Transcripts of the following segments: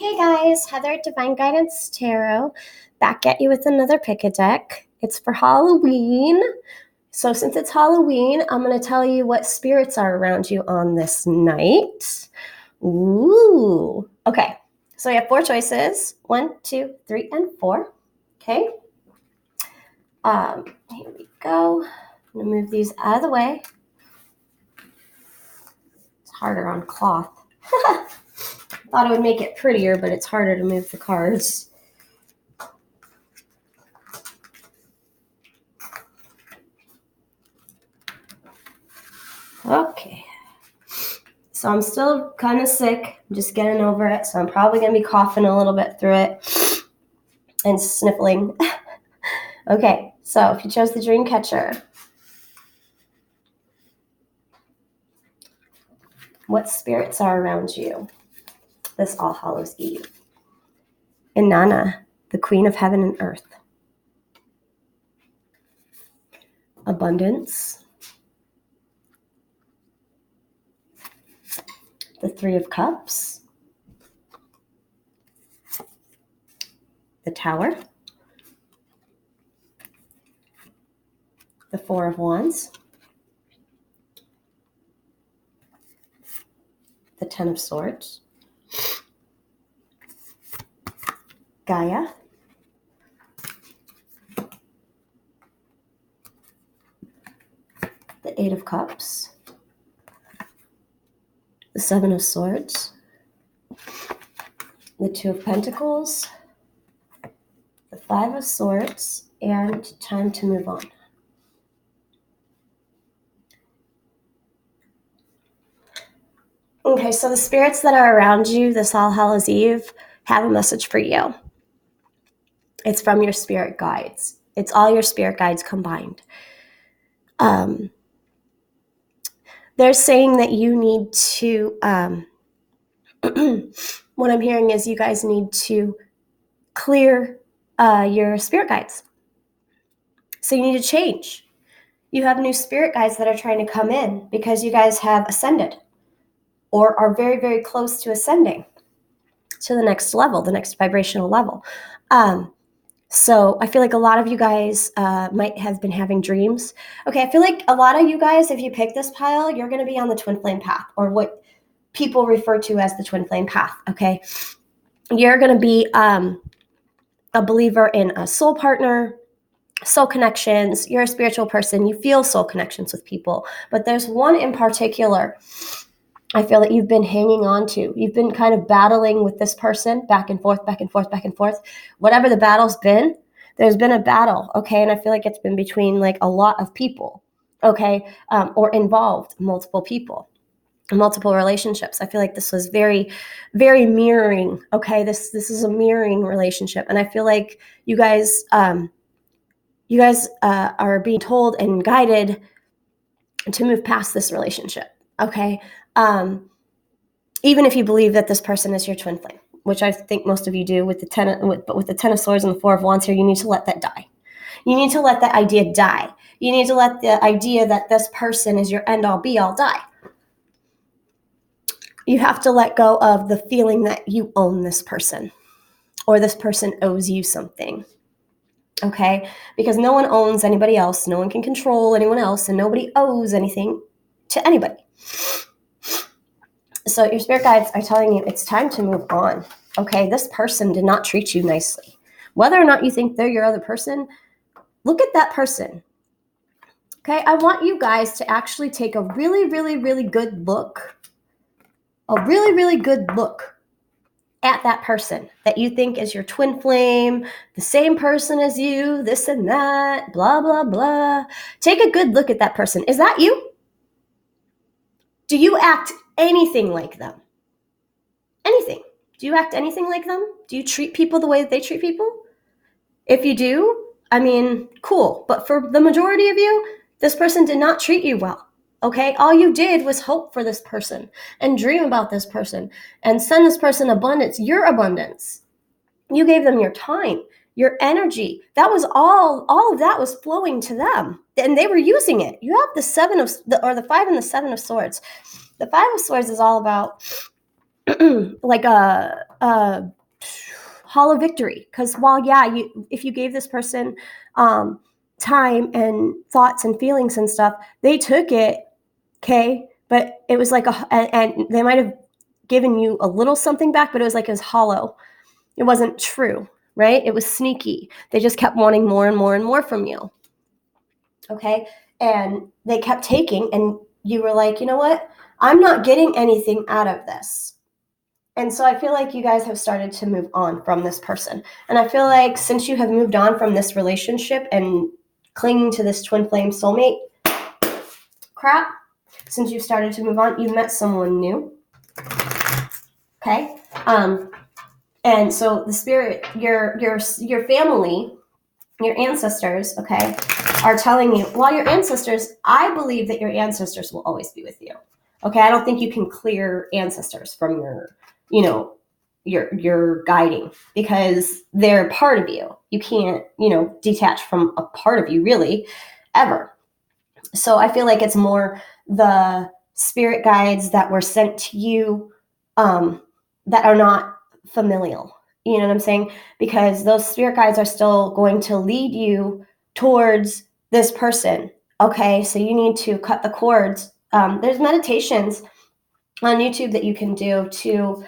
Hey guys, Heather at Divine Guidance Tarot, back at you with another pick-a-deck. It's for Halloween. So since it's Halloween, I'm going to tell you what spirits are around you on this night. Ooh. Okay, so you have 4 choices. 1, 2, 3, and 4. Okay. Here we go. I'm going to move these out of the way. It's harder on cloth. Thought it would make it prettier, but it's harder to move the cards. Okay. So I'm still kind of sick. I'm just getting over it. So I'm probably going to be coughing a little bit through it and sniffling. Okay. So if you chose the dream catcher, what spirits are around you this All Hallows Eve? Inanna, the Queen of Heaven and Earth. Abundance. The 3 of Cups. The Tower. The 4 of Wands. The 10 of Swords. Gaia. The 8 of Cups. The 7 of Swords. The 2 of Pentacles. The 5 of Swords. And time to move on. Okay, so the spirits that are around you this All Hallows Eve have a message for you. It's from your spirit guides. It's all your spirit guides combined. They're saying that you need to, what I'm hearing is you guys need to clear your spirit guides. So you need to change. You have new spirit guides that are trying to come in because you guys have ascended or are very, very close to ascending to the next level, the next vibrational level. So I feel like a lot of you guys might have been having dreams. Okay, I feel like a lot of you guys, if you pick this pile, you're going to be on the twin flame path, or what people refer to as the twin flame path, okay? You're going to be a believer in a soul partner, soul connections. You're a spiritual person. You feel soul connections with people. But there's one in particular I feel that you've been hanging on to. You've been kind of battling with this person back and forth, back and forth, back and forth. Whatever the battle's been, there's been a battle, okay? And I feel like it's been between like a lot of people, okay? Or involved multiple people, multiple relationships. I feel like this was very, very mirroring, okay? This is a mirroring relationship. And I feel like you guys are being told and guided to move past this relationship, okay? Even if you believe that this person is your twin flame, which I think most of you do with the 10 of Swords and the 4 of Wands here, you need to let that die. You need to let that idea die. You need to let the idea that this person is your end all be all die. You have to let go of the feeling that you own this person or this person owes you something. Okay? Because no one owns anybody else. No one can control anyone else, and nobody owes anything to anybody. So your spirit guides are telling you it's time to move on. Okay, this person did not treat you nicely. Whether or not you think they're your other person, look at that person. Okay, I want you guys to actually take a really, really, really good look. A really, really good look at that person that you think is your twin flame, the same person as you, this and that, blah, blah, blah. Take a good look at that person. Is that you? Do you act anything like them? Anything. Do you act anything like them? Do you treat people the way that they treat people? If you do, I mean, cool. But for the majority of you, this person did not treat you well. Okay? All you did was hope for this person and dream about this person and send this person abundance, your abundance. You gave them your time, your energy. That was all of that was flowing to them, and they were using it. You have the 5 and the 7 of Swords. The 5 of Swords is all about like a hollow victory. Because while, if you gave this person time and thoughts and feelings and stuff, they took it, okay? But it was like and they might have given you a little something back, but it was hollow. It wasn't true, right? It was sneaky. They just kept wanting more and more and more from you, okay? And they kept taking, and you were like, you know what? I'm not getting anything out of this. And so I feel like you guys have started to move on from this person. And I feel like since you have moved on from this relationship and clinging to this twin flame soulmate crap, since you've started to move on, you've met someone new. Okay? And so the spirit, your family, your ancestors, okay, are telling you, well, your ancestors, I believe that your ancestors will always be with you. Okay, I don't think you can clear ancestors from your guiding, because they're part of you. You can't, detach from a part of you, really, ever. So I feel like it's more the spirit guides that were sent to you that are not familial. You know what I'm saying? Because those spirit guides are still going to lead you towards this person. Okay, so you need to cut the cords. There's meditations on YouTube that you can do to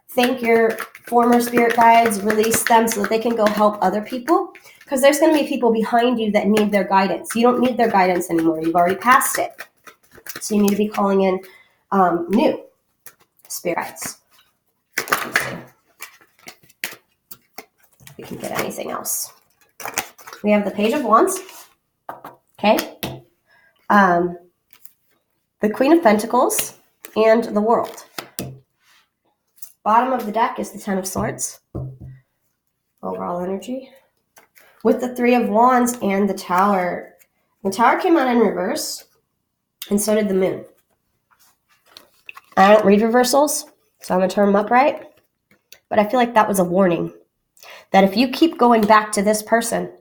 thank your former spirit guides, release them so that they can go help other people. Because there's going to be people behind you that need their guidance. You don't need their guidance anymore. You've already passed it. So you need to be calling in new spirit guides. Let's see. We can get anything else. We have the Page of Wands. Okay. The Queen of Pentacles and the World. Bottom of the deck is the Ten of Swords. Overall energy. With the Three of Wands and the Tower. The Tower came out in reverse, and so did the Moon. I don't read reversals, so I'm going to turn them upright. But I feel like that was a warning. That if you keep going back to this person,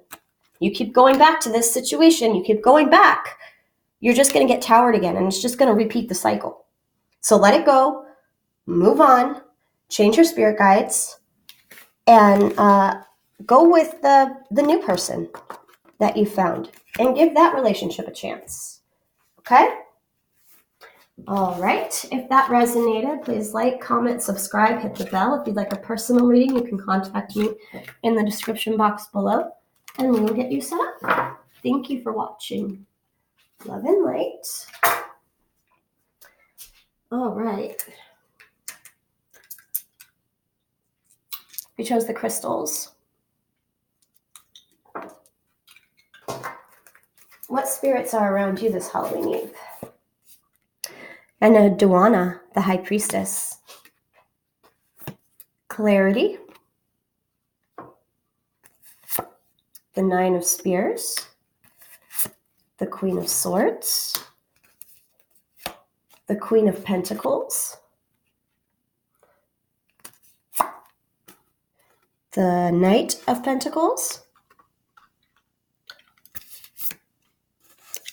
you keep going back to this situation, you keep going back, you're just going to get towered again, and it's just going to repeat the cycle. So let it go, move on, change your spirit guides, and go with the new person that you found, and give that relationship a chance. Okay? All right. If that resonated, please like, comment, subscribe, hit the bell. If you'd like a personal reading, you can contact me in the description box below, and we will get you set up. Thank you for watching. Love and light. All right. We chose the crystals. What spirits are around you this Halloween Eve? And a Duana, the High Priestess. Clarity. The Nine of Spears. The Queen of Swords. The Queen of Pentacles. The Knight of Pentacles.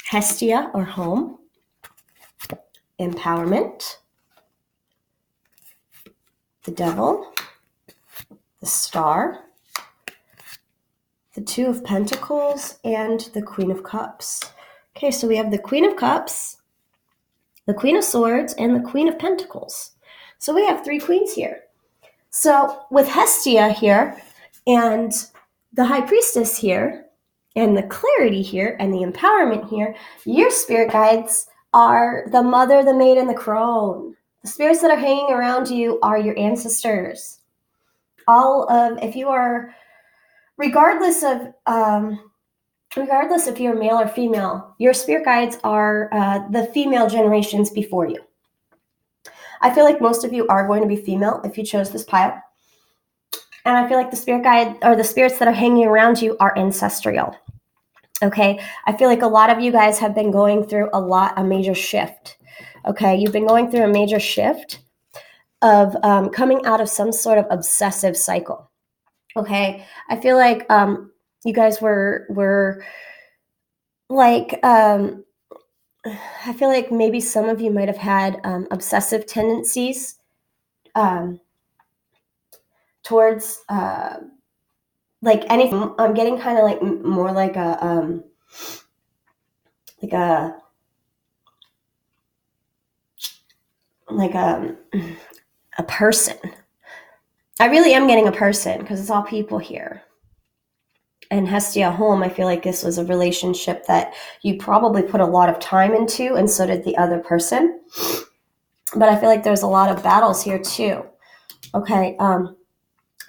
Hestia, or home. Empowerment. The Devil. The Star. The Two of Pentacles, and the Queen of Cups. Okay, so we have the Queen of Cups, the Queen of Swords, and the Queen of Pentacles. So we have three queens here. So with Hestia here, and the High Priestess here, and the clarity here, and the empowerment here, your spirit guides are the Mother, the Maid, and the Crone. The spirits that are hanging around you are your ancestors. If you are, regardless if you're male or female, your spirit guides are the female generations before you. I feel like most of you are going to be female if you chose this pile. And I feel like the spirit guide, or the spirits that are hanging around you, are ancestral. Okay, I feel like a lot of you guys have been going through a major shift. Okay, you've been going through a major shift of coming out of some sort of obsessive cycle. Okay, I feel like you guys were like, I feel like maybe some of you might have had obsessive tendencies towards like anything. I'm getting kind of like more like a person. I really am getting a person because it's all people here. And Hestia home, I feel like this was a relationship that you probably put a lot of time into, and so did the other person. But I feel like there's a lot of battles here too. Okay,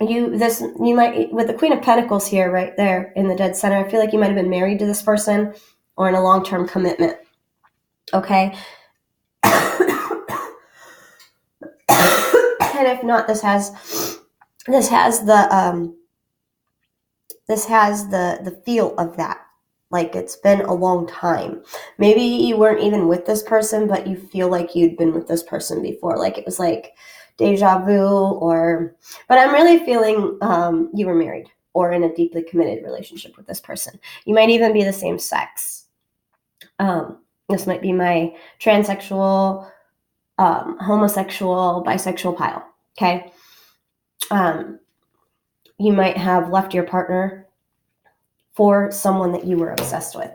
you might, with the Queen of Pentacles here right there in the dead center, I feel like you might have been married to this person or in a long-term commitment. Okay. And if not, this has the feel of that. Like it's been a long time. Maybe you weren't even with this person, but you feel like you'd been with this person before. Like it was like deja vu, but I'm really feeling you were married or in a deeply committed relationship with this person. You might even be the same sex. This might be my transsexual, homosexual, bisexual pile. Okay. You might have left your partner for someone that you were obsessed with.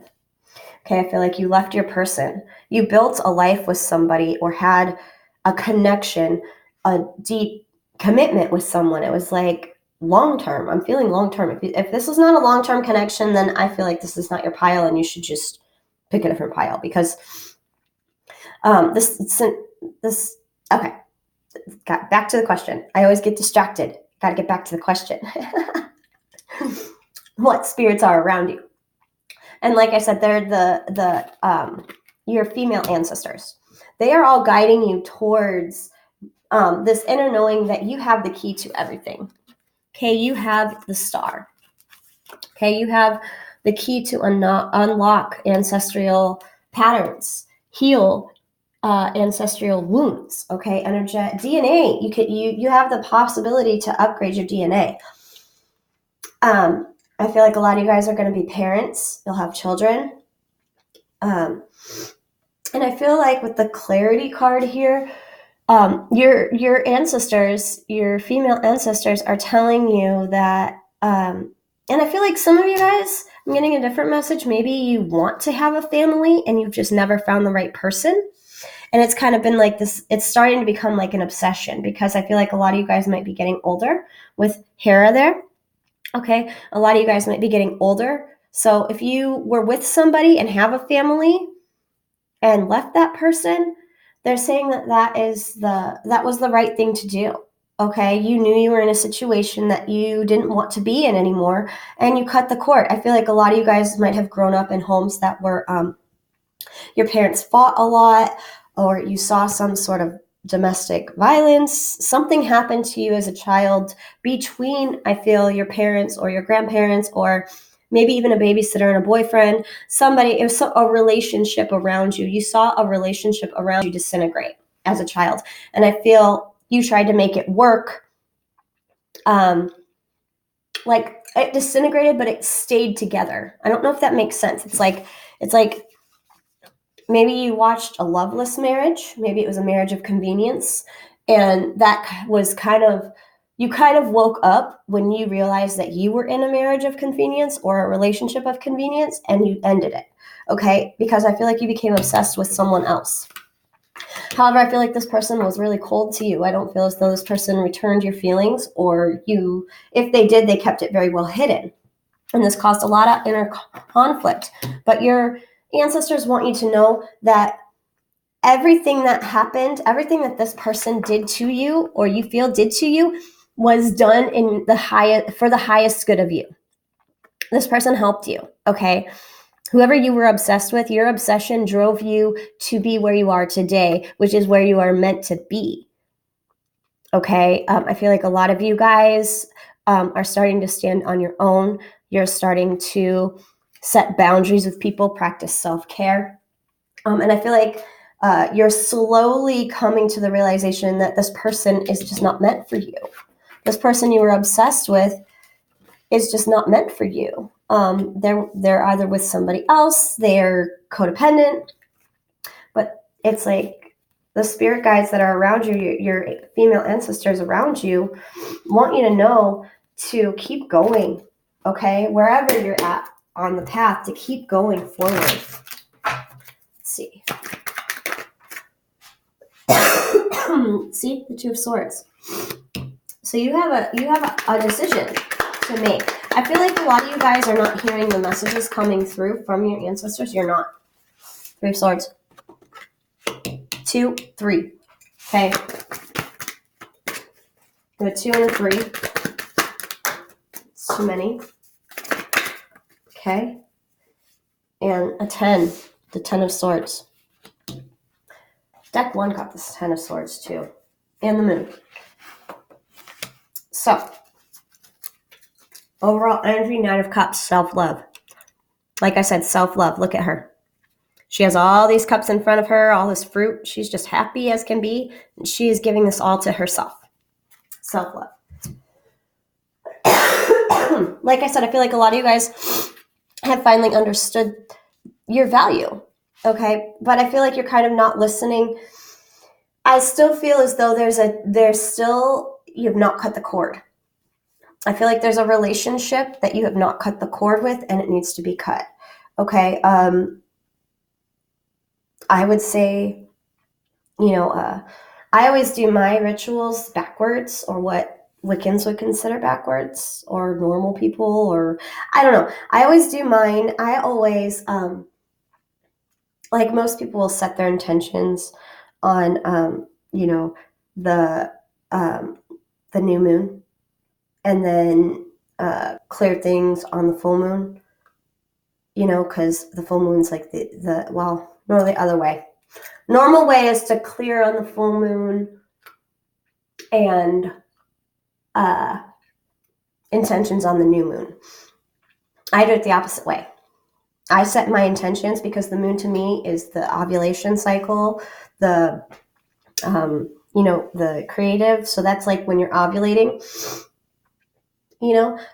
Okay, I feel like you left your person. You built a life with somebody or had a connection, a deep commitment with someone. It was like long-term. I'm feeling long-term. If this is not a long-term connection, then I feel like this is not your pile and you should just pick a different pile because this, okay. Got back to the question. I always get distracted. Got to get back to the question. What spirits are around you? And like I said, they're your female ancestors. They are all guiding you towards this inner knowing that you have the key to everything. Okay, you have the star. Okay, you have the key to unlock ancestral patterns, heal ancestral wounds. Okay, DNA. You have the possibility to upgrade your DNA. I feel like a lot of you guys are going to be parents. You'll have children. And I feel like with the clarity card here, your ancestors, your female ancestors are telling you that, and I feel like some of you guys, I'm getting a different message. Maybe you want to have a family and you've just never found the right person. And it's kind of been like this, it's starting to become like an obsession because I feel like a lot of you guys might be getting older with Hera there. Okay, a lot of you guys might be getting older. So if you were with somebody and have a family and left that person, they're saying that was the right thing to do. Okay, you knew you were in a situation that you didn't want to be in anymore, and you cut the cord. I feel like a lot of you guys might have grown up in homes that were your parents fought a lot, or you saw some sort of domestic violence. Something happened to you as a child between, I feel, your parents or your grandparents, or maybe even a babysitter and a boyfriend. It was a relationship around you. You saw a relationship around you disintegrate as a child. And I feel you tried to make it work. Like it disintegrated, but it stayed together. I don't know if that makes sense. It's like maybe you watched a loveless marriage. Maybe it was a marriage of convenience. And that was you kind of woke up when you realized that you were in a marriage of convenience or a relationship of convenience and you ended it. Okay? Because I feel like you became obsessed with someone else. However, I feel like this person was really cold to you. I don't feel as though this person returned your feelings, or if they did, they kept it very well hidden. And this caused a lot of inner conflict. But your ancestors want you to know that everything that happened, everything that this person did to you, or you feel did to you, was done for the highest good of you. This person helped you, okay? Whoever you were obsessed with, your obsession drove you to be where you are today, which is where you are meant to be. Okay? I feel like a lot of you guys are starting to stand on your own. You're starting to set boundaries with people, practice self-care. And I feel like you're slowly coming to the realization that this person is just not meant for you. This person you were obsessed with is just not meant for you. They're either with somebody else, they're codependent, but it's like The spirit guides that are around you, your female ancestors around you, want you to know to keep going, okay? Wherever you're at on the path, to keep going forward. Let's see. See, the Two of Swords. So you have a decision to make. I feel like a lot of you guys are not hearing the messages coming through from your ancestors. You're not. Three of Swords. 2, 3. Okay. A 2 and a 3. It's too many. Okay. And a 10. The 10 of Swords. Deck 1 got this 10 of Swords too. And the Moon. So, overall energy, Knight of Cups, self-love. Like I said, self-love. Look at her. She has all these cups in front of her, all this fruit. She's just happy as can be. And she is giving this all to herself. Self-love. Like I said, I feel like a lot of you guys have finally understood your value. Okay? But I feel like you're kind of not listening. I still feel as though you have not cut the cord. I feel like there's a relationship that you have not cut the cord with and it needs to be cut. Okay? I would say, I always do my rituals backwards, or what Wiccans would consider backwards, or normal people, or I don't know. I always do mine. I always, like most people will set their intentions on, the new moon, and then clear things on the full moon, because the full moon's like the other way. Normal way is to clear on the full moon and intentions on the new moon. I do it the opposite way. I set my intentions because the moon to me is the ovulation cycle, the creative. So that's like when you're ovulating,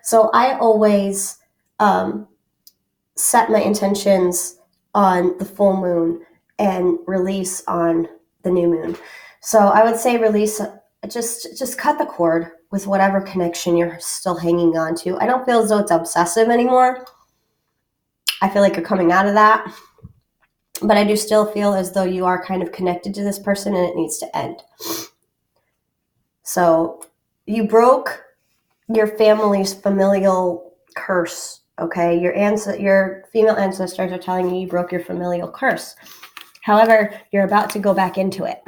So I always set my intentions on the full moon and release on the new moon. So I would say release, just cut the cord with whatever connection you're still hanging on to. I don't feel as though it's obsessive anymore. I feel like you're coming out of that. But I do still feel as though you are kind of connected to this person and it needs to end. So you broke your family's familial curse, okay? Your female ancestors are telling you broke your familial curse. However, you're about to go back into it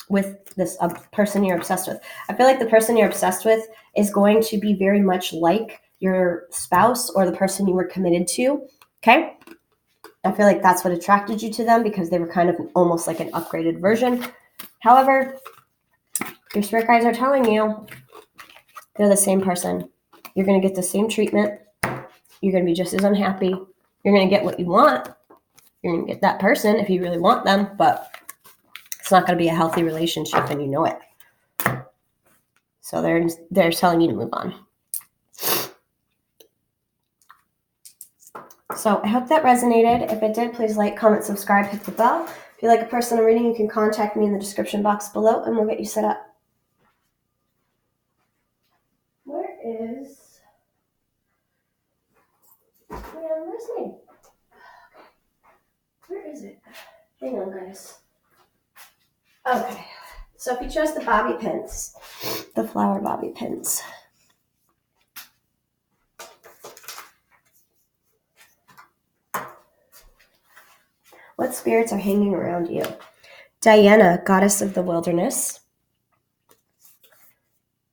with this person you're obsessed with. I feel like the person you're obsessed with is going to be very much like your spouse or the person you were committed to, okay? I feel like that's what attracted you to them, because they were kind of almost like an upgraded version. However, your spirit guides are telling you they're the same person. You're going to get the same treatment. You're going to be just as unhappy. You're going to get what you want. You're going to get that person if you really want them, but it's not going to be a healthy relationship, and you know it. So they're telling you to move on. So I hope that resonated. If it did, please like, comment, subscribe, hit the bell. If you like a personal reading, you can contact me in the description box below, and we'll get you set up. Where's my... Where is it? Hang on, guys. Okay. So if you chose the bobby pins, the flower bobby pins. What spirits are hanging around you? Diana, goddess of the wilderness.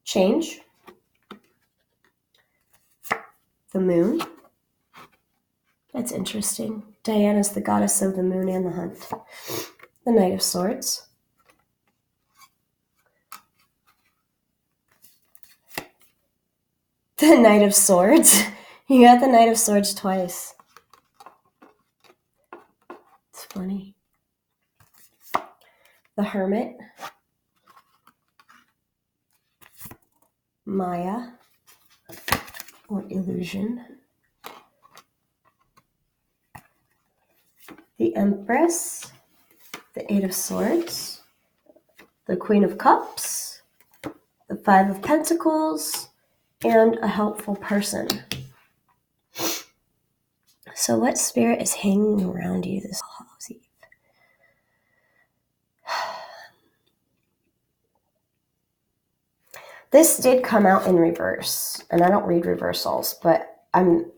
Change. The moon. That's interesting. Diana's the goddess of the moon and the hunt. The Knight of Swords. The Knight of Swords. You got the Knight of Swords twice. It's funny. The Hermit. Maya, or illusion. The Empress. The the Eight of Swords, the Queen of Cups, the Five of Pentacles, and a helpful person. So what spirit is hanging around you this All Hallows Eve? This did come out in reverse, and I don't read reversals, but I'm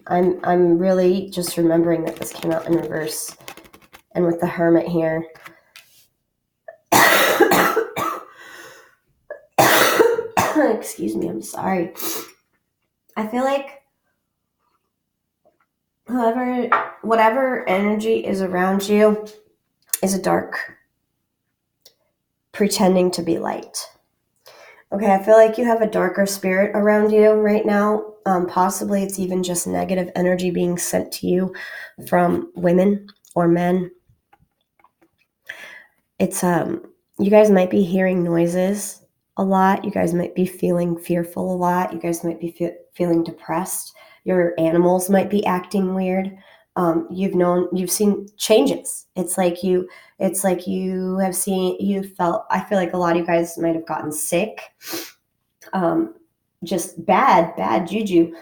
really just remembering that this came out in reverse. And with the Hermit here, excuse me, I'm sorry. I feel like whatever energy is around you is a dark, pretending to be light. Okay, I feel like you have a darker spirit around you right now. Possibly it's even just negative energy being sent to you from women or men. It's you guys might be hearing noises a lot. You guys might be feeling fearful a lot. You guys might be feeling depressed. Your animals might be acting weird. You've seen changes. It's like you felt, I feel like a lot of you guys might have gotten sick. Just bad juju.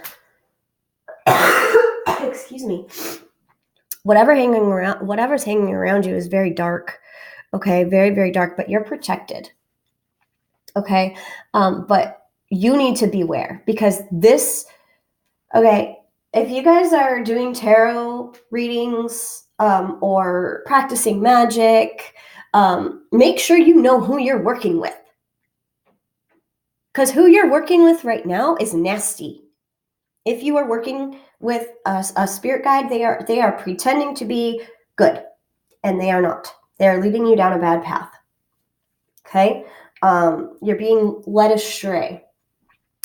Excuse me. Whatever's hanging around you is very dark. Okay, very, very dark, but you're protected. Okay, but you need to beware because if you guys are doing tarot readings or practicing magic, make sure you know who you're working with. Because who you're working with right now is nasty. If you are working with a spirit guide, they are pretending to be good, and they are not. They are leading you down a bad path. Okay? You're being led astray.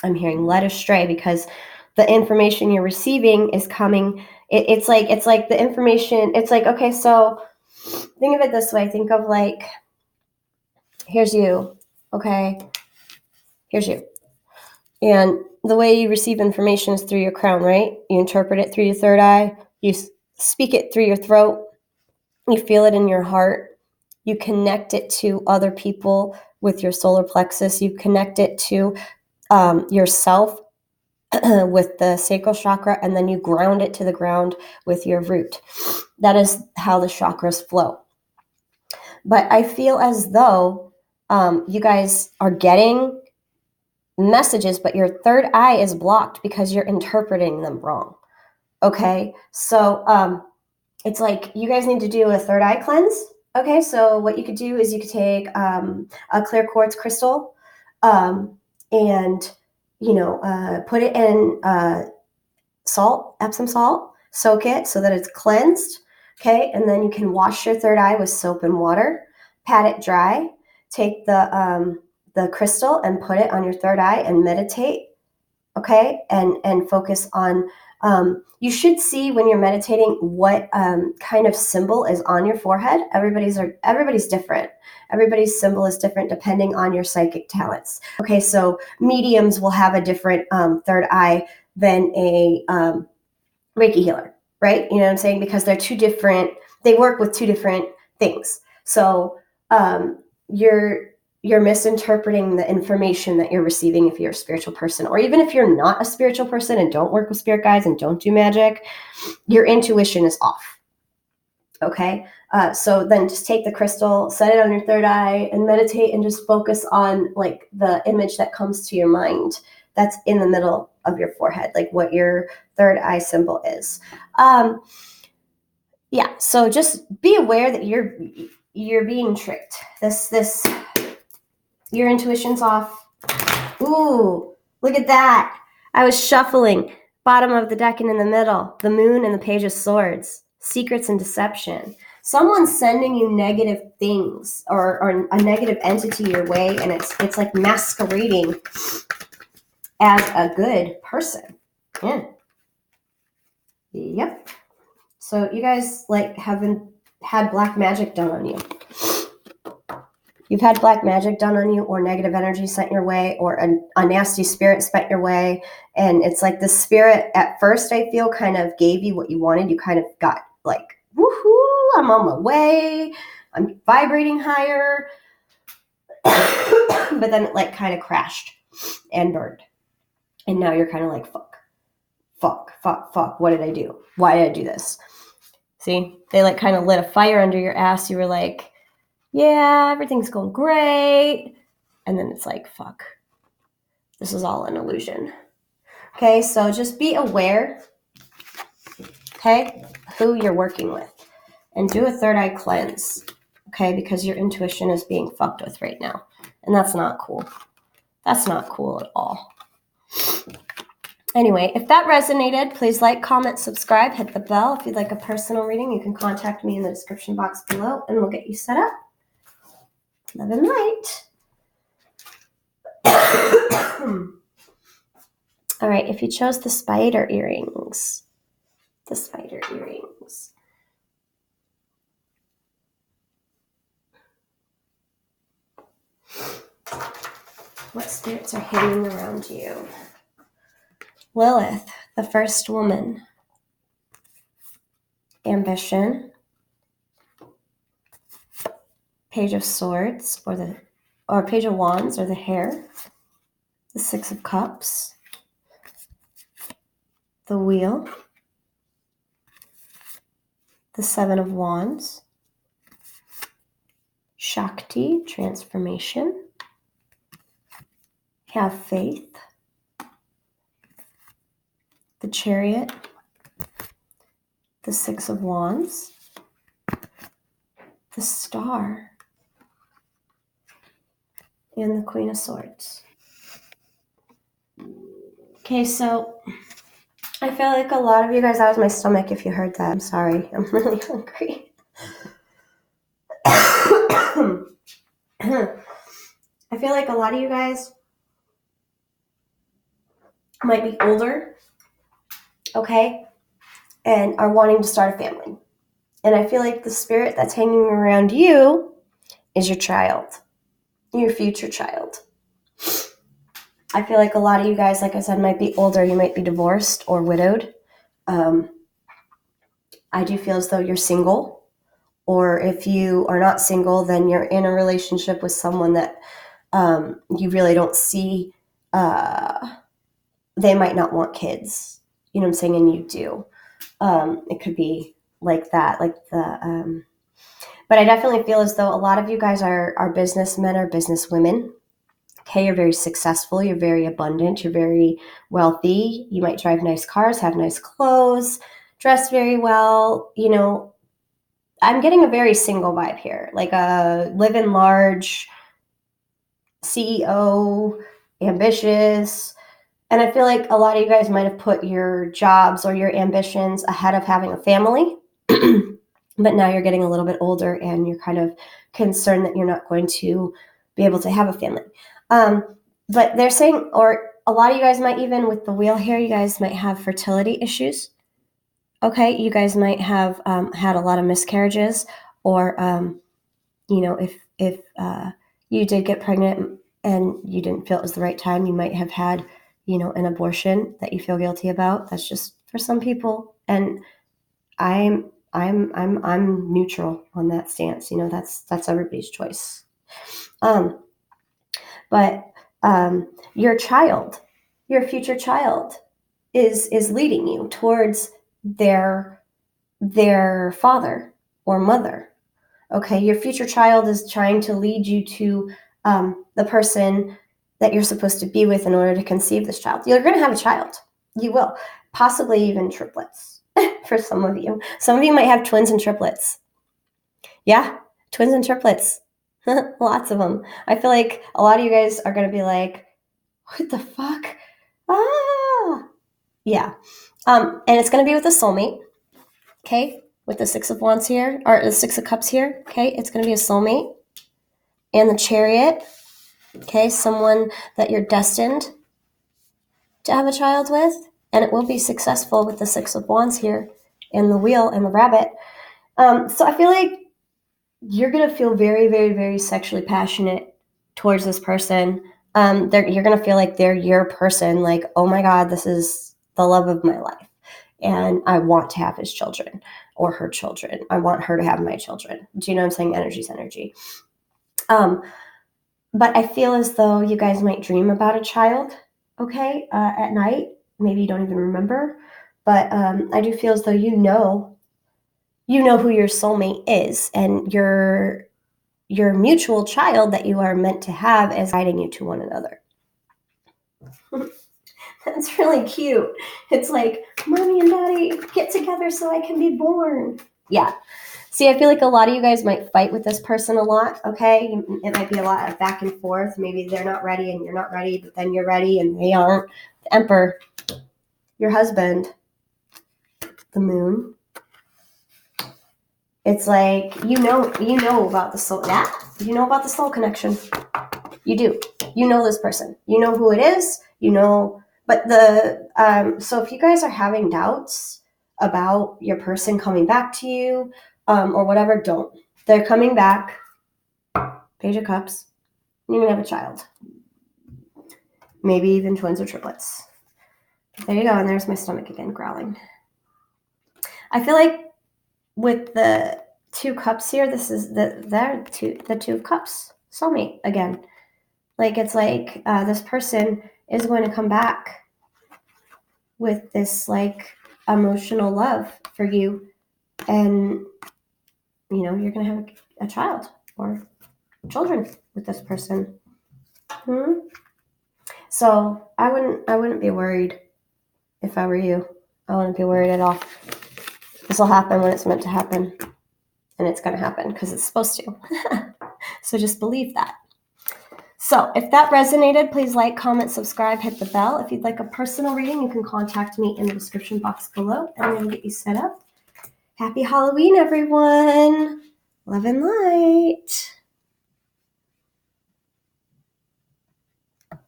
I'm hearing led astray because the information you're receiving is coming. It's like the information. It's like, okay, so think of it this way. Think of like, here's you. Okay? Here's you. And the way you receive information is through your crown, right? You interpret it through your third eye. You speak it through your throat. You feel it in your heart. You connect it to other people with your solar plexus. You connect it to yourself with the sacral chakra, and then you ground it to the ground with your root. That is how the chakras flow. But I feel as though you guys are getting messages, but your third eye is blocked because you're interpreting them wrong. Okay, so it's like you guys need to do a third eye cleanse. Okay, so what you could do is you could take a clear quartz crystal and put it in salt, Epsom salt, soak it so that it's cleansed. Okay, and then you can wash your third eye with soap and water, pat it dry, take the crystal and put it on your third eye and meditate. Okay, and focus on you should see when you're meditating what kind of symbol is on your forehead. Everybody's different. Everybody's symbol is different depending on your psychic talents. Okay, so mediums will have a different third eye than a Reiki healer, right? You know what I'm saying? Because they're two different, they work with two different things. So you're misinterpreting the information that you're receiving if you're a spiritual person, or even if you're not a spiritual person and don't work with spirit guides and don't do magic, your intuition is off. Okay, so then just take the crystal, set it on your third eye, and meditate and just focus on like the image that comes to your mind that's in the middle of your forehead, like what your third eye symbol is. Yeah, so just be aware that you're being tricked. Your intuition's off. Ooh, look at that. I was shuffling bottom of the deck and in the middle, the moon and the page of swords, secrets and deception. Someone's sending you negative things or a negative entity your way, and it's like masquerading as a good person. Yeah. Yep. So you guys like haven't had black magic done on you. You've had black magic done on you, or negative energy sent your way, or a nasty spirit spent your way. And it's like the spirit at first, I feel, kind of gave you what you wanted. You kind of got like, woohoo, I'm on my way. I'm vibrating higher. But then it like kind of crashed and burned. And now you're kind of like, fuck. What did I do? Why did I do this? See, they like kind of lit a fire under your ass. You were like, yeah, everything's going great. And then it's like, fuck, this is all an illusion. Okay, so just be aware, okay, who you're working with. And do a third eye cleanse, okay, because your intuition is being fucked with right now. And that's not cool. That's not cool at all. Anyway, if that resonated, please like, comment, subscribe, hit the bell. If you'd like a personal reading, you can contact me in the description box below, and we'll get you set up. Love and light. All right, if you chose the spider earrings, what spirits are hanging around you? Lilith, the first woman. Ambition. Page of Swords, or Page of Wands, or the Hare. The Six of Cups. The Wheel. The Seven of Wands. Shakti, transformation. Have faith. The Chariot. The Six of Wands. The Star. And the Queen of Swords. Okay, so I feel like a lot of you guys, that was my stomach if you heard that. I'm sorry. I'm really hungry. I feel like a lot of you guys might be older, okay, and are wanting to start a family. And I feel like the spirit that's hanging around you is your child, your future child. I feel like a lot of you guys, like I said, might be older. You might be divorced or widowed. I do feel as though you're single. Or if you are not single, then you're in a relationship with someone that you really don't see. They might not want kids. You know what I'm saying? And you do. It could be like that. But I definitely feel as though a lot of you guys are businessmen or businesswomen. Okay, you're very successful, you're very abundant, you're very wealthy, you might drive nice cars, have nice clothes, dress very well. You know, I'm getting a very single vibe here, like a living large, CEO, ambitious. And I feel like a lot of you guys might have put your jobs or your ambitions ahead of having a family. But now you're getting a little bit older and you're kind of concerned that you're not going to be able to have a family. But they're saying, or a lot of you guys might even, with the wheel here, you guys might have fertility issues. Okay, you guys might have had a lot of miscarriages, or you know, if you did get pregnant and you didn't feel it was the right time, you might have had, you know, an abortion that you feel guilty about. That's just for some people, and I'm neutral on that stance. You know, that's everybody's choice. But your child, your future child, is leading you towards their father or mother. Okay, your future child is trying to lead you to the person that you're supposed to be with in order to conceive this child. You're going to have a child. You will. Possibly even triplets for some of you. Some of you might have twins and triplets. Yeah, twins and triplets. Lots of them. I feel like a lot of you guys are going to be like, what the fuck? Ah! Yeah. And it's going to be with a soulmate. Okay? With the Six of Wands here, or the Six of Cups here. Okay? It's going to be a soulmate. And the Chariot. Okay? Someone that you're destined to have a child with. And it will be successful with the Six of Wands here. And the Wheel and the Rabbit. So I feel like you're going to feel very, very, very sexually passionate towards this person. You're going to feel like they're your person. Like, oh my God, this is the love of my life. And I want to have his children. or her children. I want her to have my children. Do you know what I'm saying? Energy's energy. But I feel as though you guys might dream about a child, okay, at night. Maybe you don't even remember. But I do feel as though you know who your soulmate is, and your mutual child that you are meant to have is guiding you to one another. That's really cute. It's like, mommy and daddy, get together so I can be born. Yeah. See, I feel like a lot of you guys might fight with this person a lot, okay? It might be a lot of back and forth. Maybe they're not ready and you're not ready, but then you're ready and they aren't. The Emperor, your husband, the Moon. It's like, you know about the soul. Yeah, you know about the soul connection. You do. You know this person. You know who it is. You know, but so if you guys are having doubts about your person coming back to you, or whatever, don't. They're coming back. Page of Cups. You're going to have a child. Maybe even twins or triplets. There you go. And there's my stomach again growling. I feel like with the 2 cups here, this is the 2 of Cups. Soulmate again. Like, it's like this person is going to come back with this like emotional love for you, and you're going to have a child or children with this person. So I wouldn't be worried if I were you. I wouldn't be worried at all. This will happen when it's meant to happen, and it's going to happen because it's supposed to. So just believe that. So if that resonated, please like, comment, subscribe, hit the bell. If you'd like a personal reading, you can contact me in the description box below, and I'm going to get you set up. Happy Halloween, everyone. Love and light.